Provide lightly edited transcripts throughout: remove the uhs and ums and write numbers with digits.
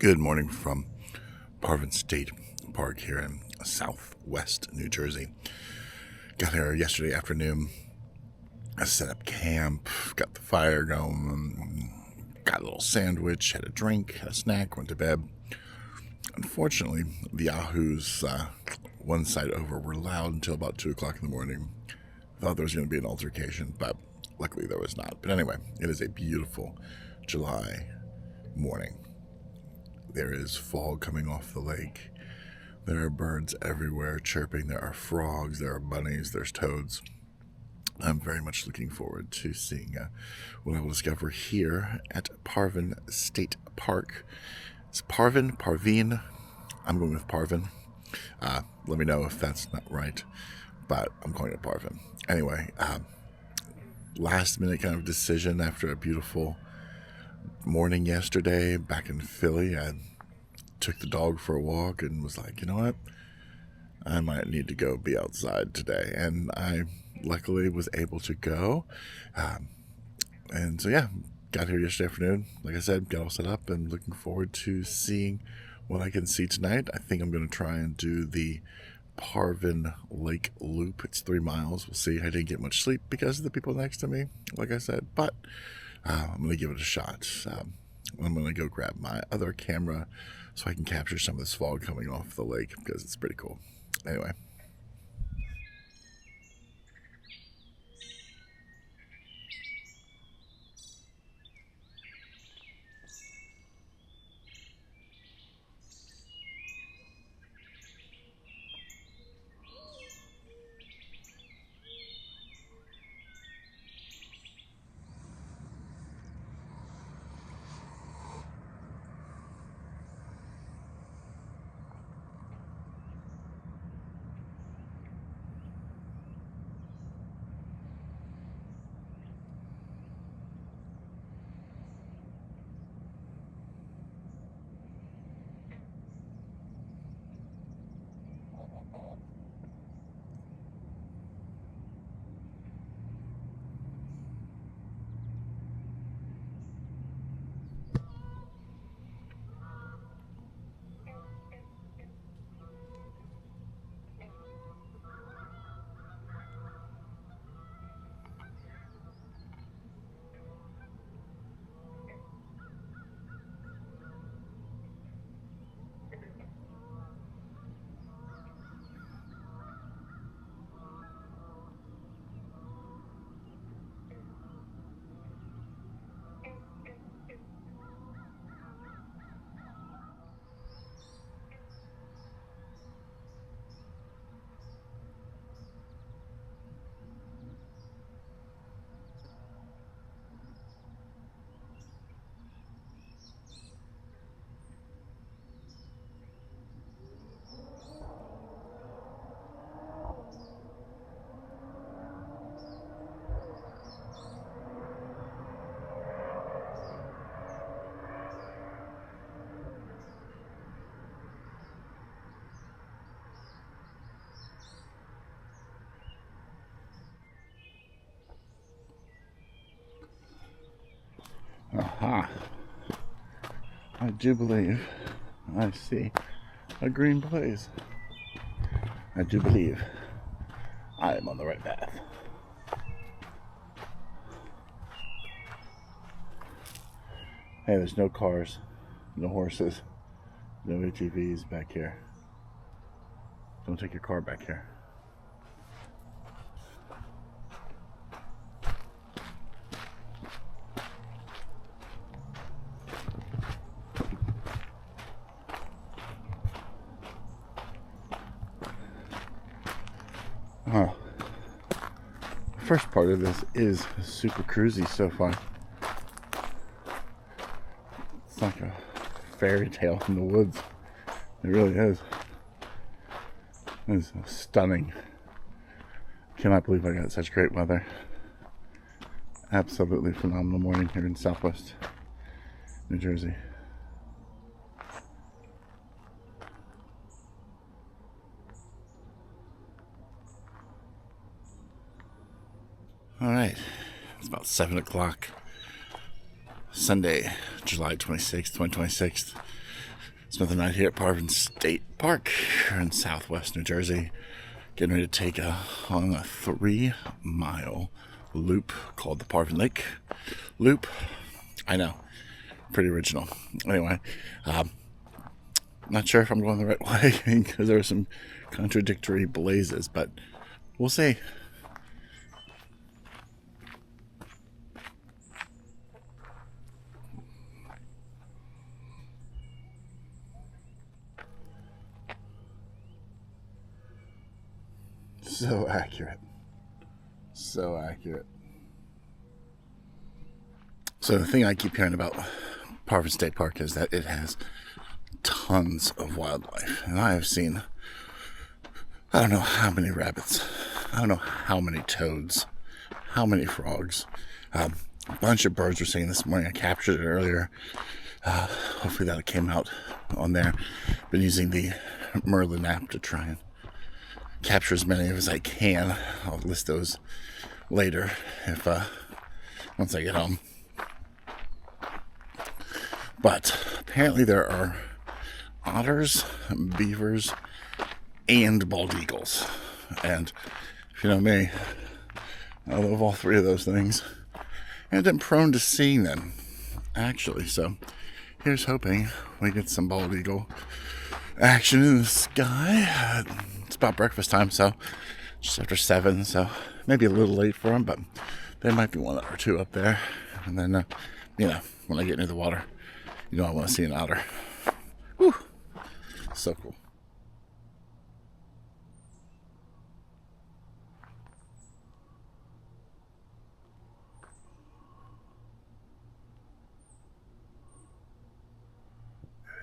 Good morning from Parvin State Park here in southwest New Jersey. Got here yesterday afternoon. I set up camp, got the fire going, got a little sandwich, had a drink, had a snack, went to bed. Unfortunately, the yahoos one side over were loud until about 2 o'clock in the morning. Thought there was going to be an altercation, but luckily there was not. But anyway, it is a beautiful July morning. There is fog coming off the lake. There are birds everywhere chirping. There are frogs. There are bunnies. There's toads. I'm very much looking forward to seeing what I will discover here at Parvin State Park. It's Parvin. I'm going with Parvin. Let me know if that's not right, but I'm going to Parvin. Anyway, last minute kind of decision after a beautiful morning yesterday back in Philly. I took the dog for a walk and was like, you know what? I might need to go be outside today. And I luckily was able to go. And so, yeah, got here yesterday afternoon. Like I said, got all set up and looking forward to seeing what I can see tonight. I think I'm going to try and do the Parvin Lake Loop. It's 3 miles. We'll see. I didn't get much sleep because of the people next to me, like I said, but I'm going to give it a shot. I'm going to go grab my other camera so I can capture some of this fog coming off the lake because it's pretty cool. Anyway. Aha. I do believe I see a green blaze. I do believe I am on the right path. Hey, there's no cars, no horses, no ATVs back here. Don't take your car back here. First part of this is super cruisy so far. It's like a fairy tale in the woods. It really is. It's stunning. Cannot believe I got such great weather. Absolutely phenomenal morning here in southwest New Jersey. All right, it's about 7 o'clock, Sunday, July 26th, 2026. Spent the night here at Parvin State Park here in southwest New Jersey. Getting ready to take on a 3-mile loop called the Parvin Lake Loop. I know, pretty original. Anyway, not sure if I'm going the right way because there are some contradictory blazes, but we'll see. So accurate. So accurate. So the thing I keep hearing about Parvin State Park is that it has tons of wildlife. And I have seen, I don't know how many rabbits, I don't know how many toads, how many frogs. A bunch of birds were singing this morning. I captured it earlier. Hopefully that came out on there. Been using the Merlin app to try and capture as many as I can. I'll list those later if once I get home. But apparently there are otters, beavers, and bald eagles. And if you know me, I love all three of those things. And I'm prone to seeing them, actually. So here's hoping we get some bald eagle action in the sky. It's about breakfast time, so just after 7, so maybe a little late for them, but there might be one or two up there. And then, when I get near the water, I want to see an otter. Whew. So cool.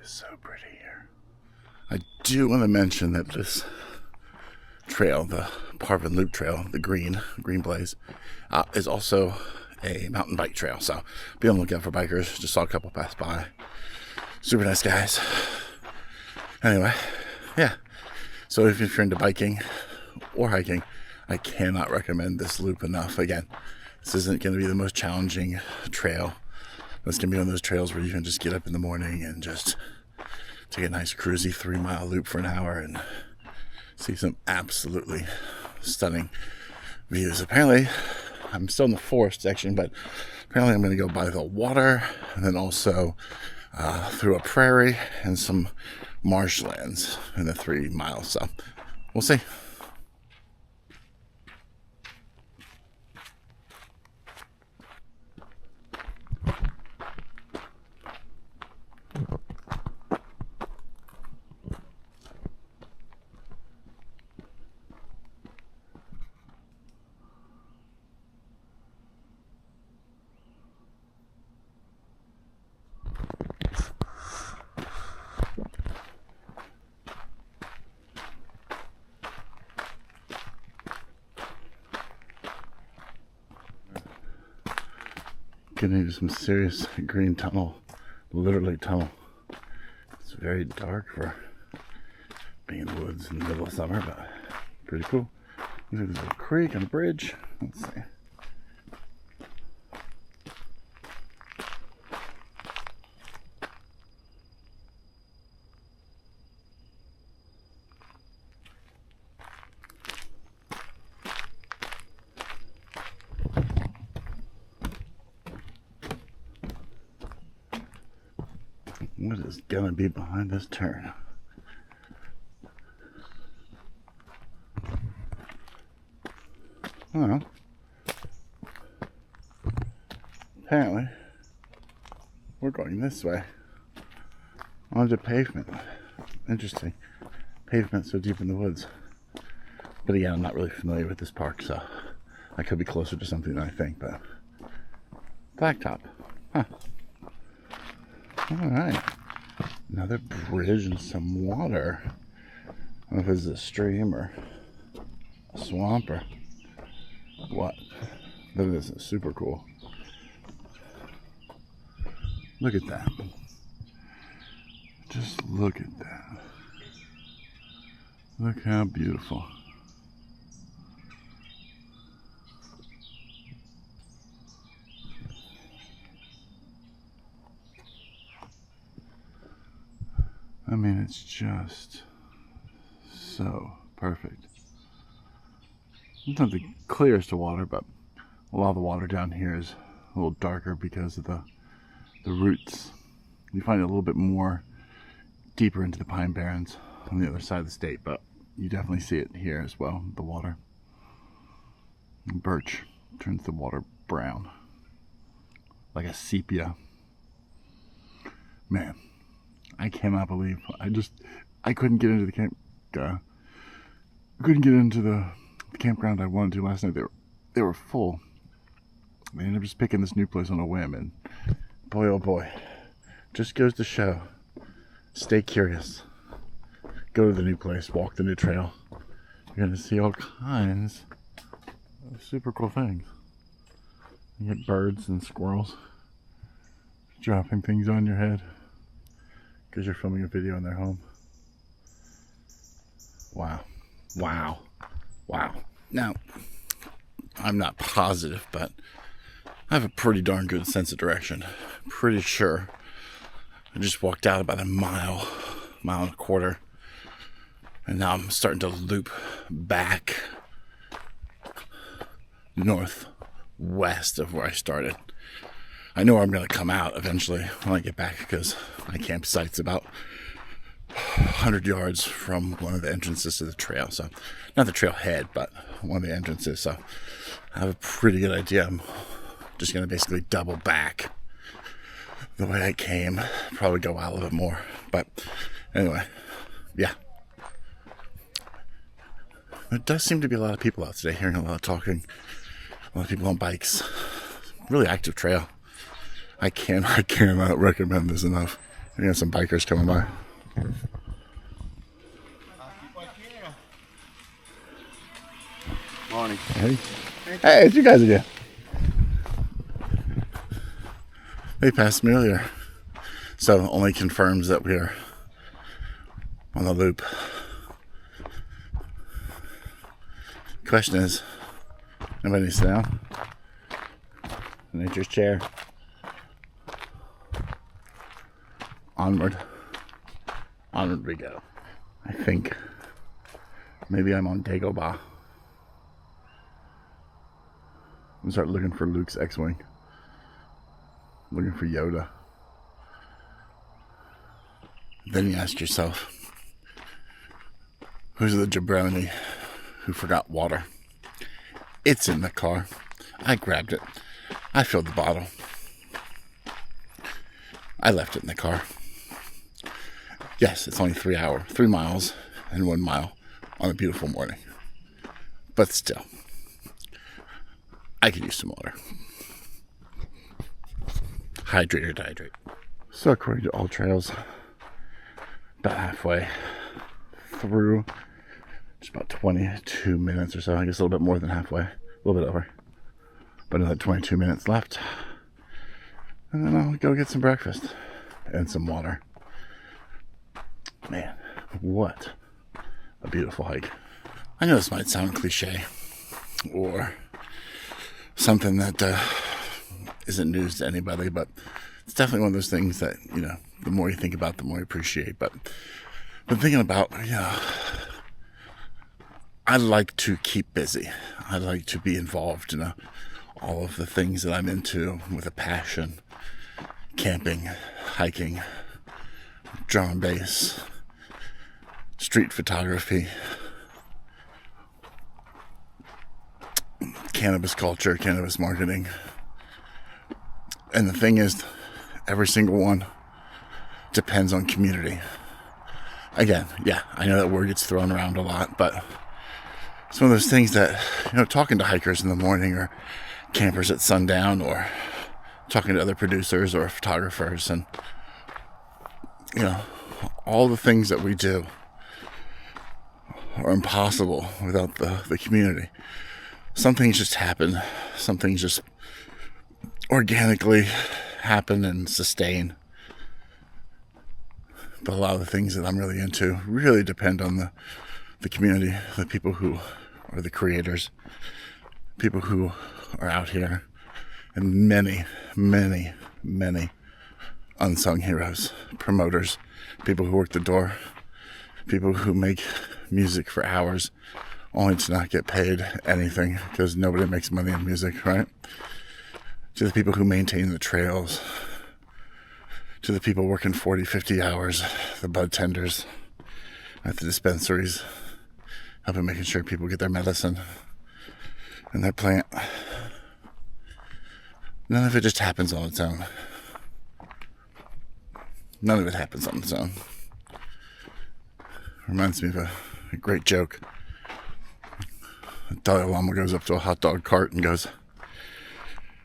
It is so pretty here. I do want to mention that this trail, the Parvin Loop Trail, the Green Blaze, is also a mountain bike trail. So be on the lookout for bikers. Just saw a couple pass by. Super nice guys. Anyway, yeah. So if you're into biking or hiking, I cannot recommend this loop enough. Again, this isn't going to be the most challenging trail. It's going to be one of those trails where you can just get up in the morning and just take a nice cruisy 3-mile loop for an hour and see some absolutely stunning views. Apparently, I'm still in the forest section, but apparently I'm going to go by the water and then also through a prairie and some marshlands in the 3 miles. So we'll see. Getting into some serious green tunnel, literally tunnel. It's very dark for being in the woods in the middle of summer, but pretty cool. There's a little creek and a bridge. Let's see. What is gonna be behind this turn? Well, apparently we're going this way onto pavement. Interesting. Pavement so deep in the woods. But again, I'm not really familiar with this park, so I could be closer to something than I think, but blacktop. Huh. Alright. Another bridge and some water. I don't know if it's a stream or a swamp or what. But this is super cool. Look at that. Just look at that. Look how beautiful. I mean, it's just so perfect. It's not the clearest of water, but a lot of the water down here is a little darker because of the roots. You find it a little bit more deeper into the pine barrens on the other side of the state, but you definitely see it here as well, the water. Birch turns the water brown, like a sepia. Man, I cannot believe I couldn't get into the campground I wanted to last night. They were full. I ended up just picking this new place on a whim, and boy oh boy, just goes to show, stay curious, go to the new place, walk the new trail. You're gonna see all kinds of super cool things. You get birds and squirrels dropping things on your head because you're filming a video in their home. Wow. Wow. Wow. Now, I'm not positive, but I have a pretty darn good sense of direction. Pretty sure I just walked out about a mile and a quarter, and now I'm starting to loop back northwest of where I started. I know I'm going to come out eventually when I get back, because my campsite's about 100 yards from one of the entrances to the trail. So, not the trailhead, but one of the entrances. So, I have a pretty good idea. I'm just going to basically double back the way I came. Probably go out a little bit more. But, anyway, yeah. There does seem to be a lot of people out today, hearing a lot of talking. A lot of people on bikes. Really active trail. I cannot recommend this enough. You got some bikers coming by. Morning. Hey, it's you guys again. They passed me earlier, so only confirms that we're on the loop. Question is, nobody needs to sit down. Nature's chair. Onward we go. I think maybe I'm on Dagobah. I'm gonna start looking for Luke's X-Wing. Looking for Yoda. Then you ask yourself, who's the jabroni who forgot water? It's in the car. I grabbed it. I filled the bottle. I left it in the car. Yes, it's only 3 miles and 1 mile on a beautiful morning. But still, I could use some water. Hydrate or dehydrate. So according to All Trails, about halfway through, just about 22 minutes or so. I guess a little bit more than halfway. A little bit over. But another 22 minutes left. And then I'll go get some breakfast and some water. Man, what a beautiful hike. I know this might sound cliche or something that isn't news to anybody, but it's definitely one of those things that, you know, the more you think about, the more you appreciate. But been thinking about, you know, I like to keep busy. I like to be involved in all of the things that I'm into with a passion. Camping, hiking, drum and bass, street photography, cannabis culture, cannabis marketing. And the thing is, every single one depends on community. Again, yeah, I know that word gets thrown around a lot, but it's one of those things that, you know, talking to hikers in the morning or campers at sundown or talking to other producers or photographers, and, you know, all the things that we do are impossible without the community. Some things just happen. Some things just organically happen and sustain. But a lot of the things that I'm really into really depend on the community, the people who are the creators, people who are out here, and many, many, many unsung heroes, promoters, people who work the door, people who make music for hours only to not get paid anything because nobody makes money in music, right? To the people who maintain the trails, to the people working 40, 50 hours, the bud tenders at the dispensaries, helping making sure people get their medicine and their plant. None of it just happens on its own. None of it happens on its own. Reminds me of a great joke. A Dalai Lama goes up to a hot dog cart and goes,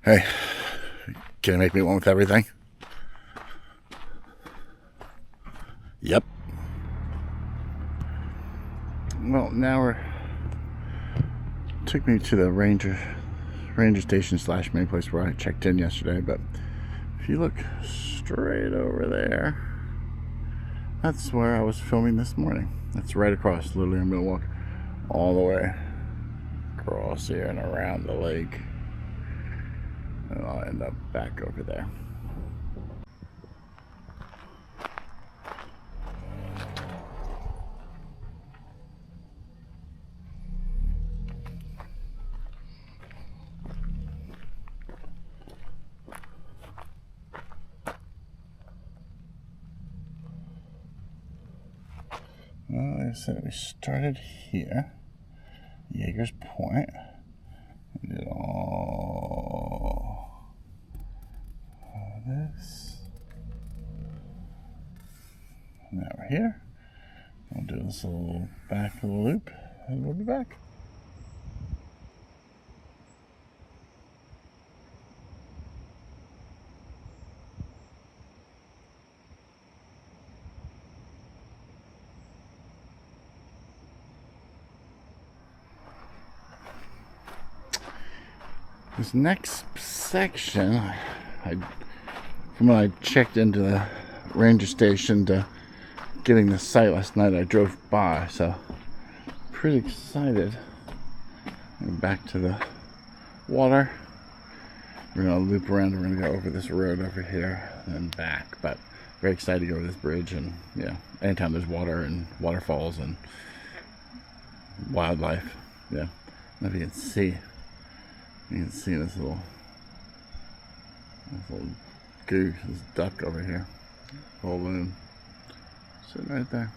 "Hey, can you make me one with everything?" Yep. Well, now took me to the ranger station / main place where I checked in yesterday, but if you look straight over there, that's where I was filming this morning. That's right across. Literally, I'm going to walk all the way across here and around the lake, and I'll end up back over there. Well, like I said, we started here, Jaeger's Point, and did all this. Now we're here. We'll do this little back of the loop, and we'll be back. This next section, from when I checked into the ranger station to getting the site last night, I drove by, so pretty excited. Back to the water. We're gonna loop around. We're gonna go over this road over here and back. But very excited to go over this bridge, and yeah, anytime there's water and waterfalls and wildlife, yeah. I don't know if you can see. You can see this little goose, this duck over here, whole loon, sitting right there.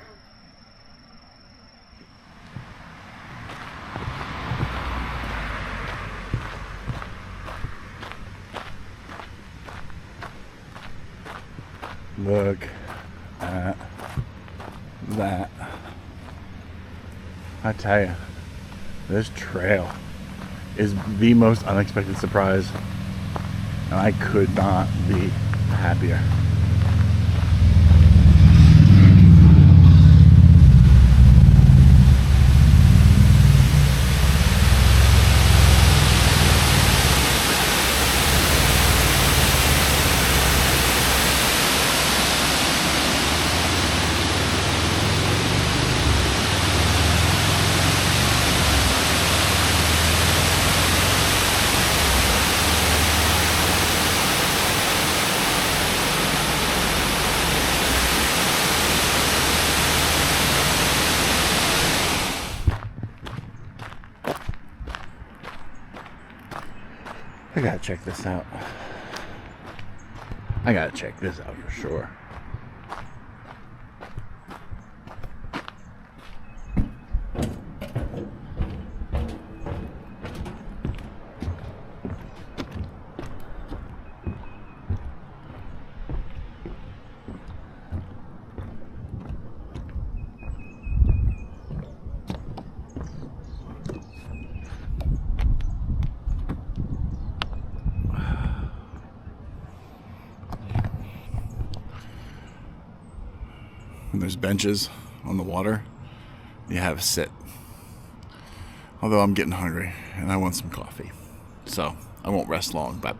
Look at that. I tell you, this trail is the most unexpected surprise, and I could not be happier. I gotta check this out. I gotta check this out for sure. When there's benches on the water, you have a sit. Although I'm getting hungry and I want some coffee, so I won't rest long, but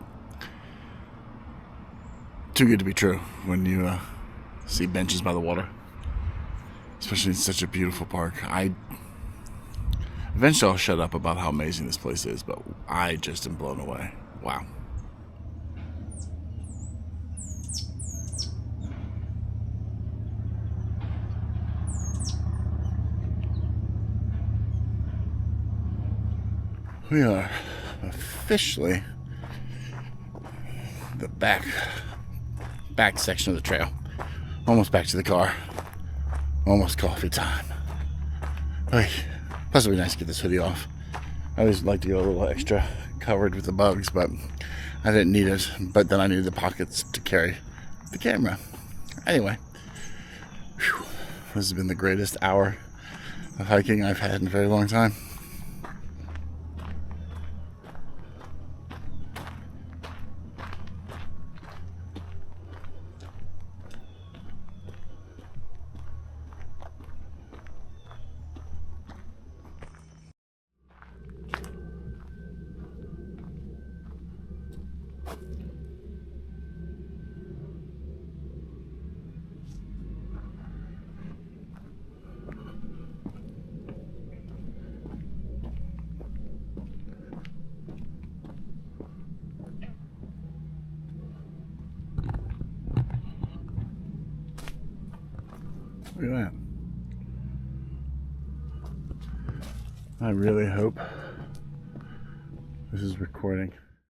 too good to be true when you see benches by the water, especially in such a beautiful park. Eventually I'll shut up about how amazing this place is, but I just am blown away. Wow. We are officially the back section of the trail. Almost back to the car. Almost coffee time. Hey, plus it would be nice to get this hoodie off. I always like to go a little extra covered with the bugs, but I didn't need it. But then I needed the pockets to carry the camera. Anyway, whew, this has been the greatest hour of hiking I've had in a very long time. Look at that. I really hope this is recording.